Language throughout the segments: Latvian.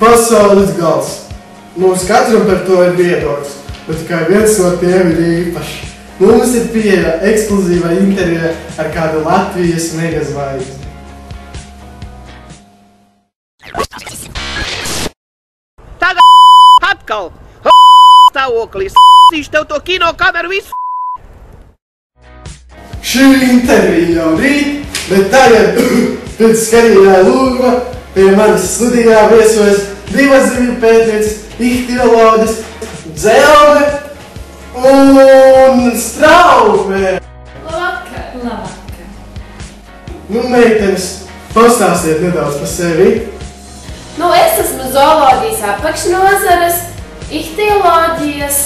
pasaules gals. Mums katram par to ir viedoklis, bet tikai viens no tiem ir īpašs. Mums ir pieeja ekskluzīvai intervijai ar kādu Latvijas megazvaigzni. Tagad atkal stāvoklī s***īšu tev to kino kameru visu. Šī intervija jau rīt, bet tagad pēc skaņā lūguma pie manis studijā viesojas divas zivju pētnieces, ihtioloģis, Dzelme un Straume. Labvakar! Labvakar! Nu, meitenes, pastāstiet nedaudz par sevi. Nu, es esmu zooloģijas apakšnozares, ihtioloģijas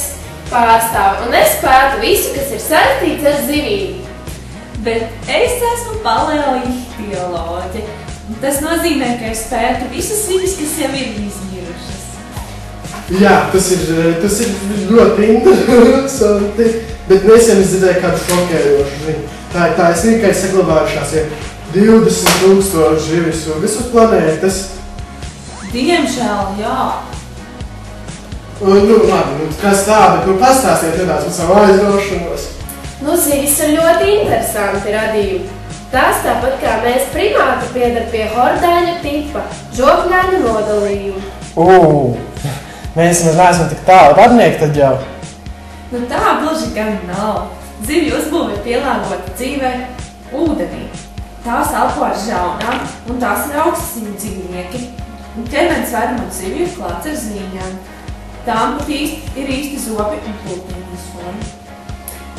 pārstāve, un es pētu visu, kas ir saistīts ar zivīm. Bet es esmu paleoihtioloģe. Tas nozīmē, ka es pētu visas zivis, kas jau ir izmirušas. Jā, tas ir ļoti interesanti, bet nesen es dzirdēju kādu šokējošu ziņu. Tā ir taisnība, ka ir saglabājušās 20,000 zivju sugas uz planētas. Diemžēl, jā. Nu, labi, kas tā, bet pastāstiet nedaudz par savu aizraušanos. Nu, zivis ir ļoti interesanti radījumi. Tās tāpat kā mēs primāti piedar pie hordāņu tipa, žokļaņu nodalījumu. Mēs neesam tik tālu radnieki tad jau. Nu tā gluži gan nav. Zivju uzbūve ir pielāgota dzīvē ūdenī. Tās elpo ar žaunām, un tās ir augstziņu dzīvnieki. Ķermenis vairumam zivju ir klāts ar zīņām. Tām pat ir īsti zobi un plūtiņas forma.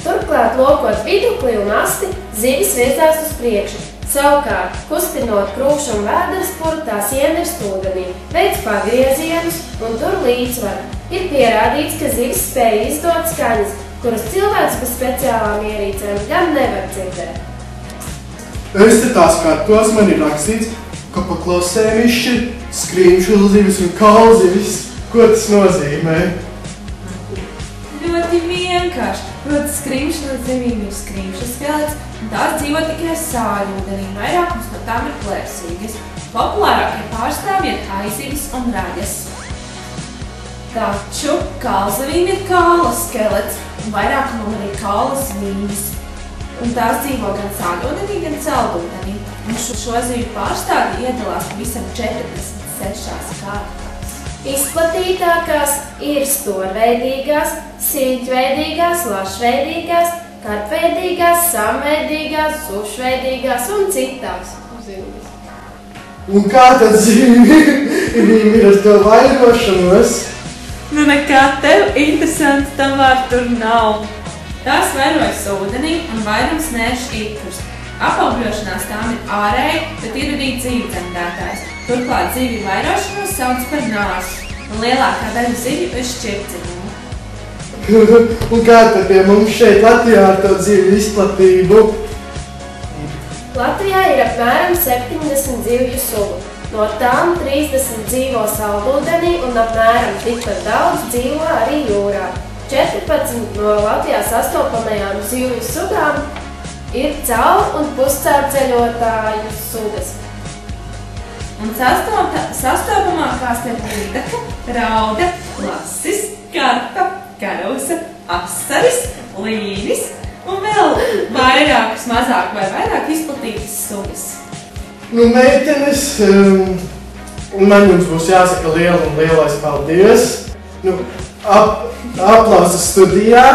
Turklāt, lokot vidukli un asti, zivis virzās uz priekšu. Savukārt, kustinot krūšu un vēderspuru, tās ienirst ūdenī, veic pagriezienus un tur līdzsvaru. Ir pierādīts, ka zivis spēj izdot skaņas, kuras cilvēks bez speciālām ierīcēm gan nevar dzirdēt. Es te tās skatos, man ir rakstīts, ka pa klasēm izšķir skrīmšu zivis un kaulzivis. Ko tas nozīmē? Ļoti vienkārši. Proti, skrimšana zivīm ir skrimša skelets, un tās dzīvo tikai sāļūdenī. Vairākums no tām ir plērsīgas. Populārākie pārstāvji ir aizivis un raģes. Taču kaulzivīm ir kaula skelets, un vairākumam arī kaulas vīņas. Un tās dzīvo gan sāļūdenī, gan celdūdenī. Un šo zivju pārstāvji iedalās visam 46 kārtās. Izplatītākās ir stūrveidīgās, siļķveidīgās, lašveidīgās, kartveidīgās, samveidīgās, sušveidīgās un citās. Un kā tad zivīm ir ar to vairošanos? Nu nekā tev interesanti tomēr tur nav. Tās vairojas ūdenī un vairums nērš ikrus. Apaugļošanās tām ir ārēji, bet ir arī dzīvdzemdētājs. Turklāt zivju vairošanos sauc par nāšu, un lielākā daļa zivju ir šķirdziņumi. Un kā tad pie mums šeit Latvijā ar to zivju izplatību? Latvijā ir apmēram 70 zivju sugu. No tām 30 dzīvo saldūdenī un apmēram tikpat daudz dzīvo arī jūrā. 14 no Latvijā sastopamajām zivju sugām ir caur- un puscaurceļotāju sugas. Un sastopamākās ir līdaka, rauga, lasis, karpa, karusa, asaris, līnis un vēl vairākas mazāk vai vairāk izplatītas sugas. Nu, meitenes, man jums būs jāsaka lielais paldies. Nu, aplausus studijā.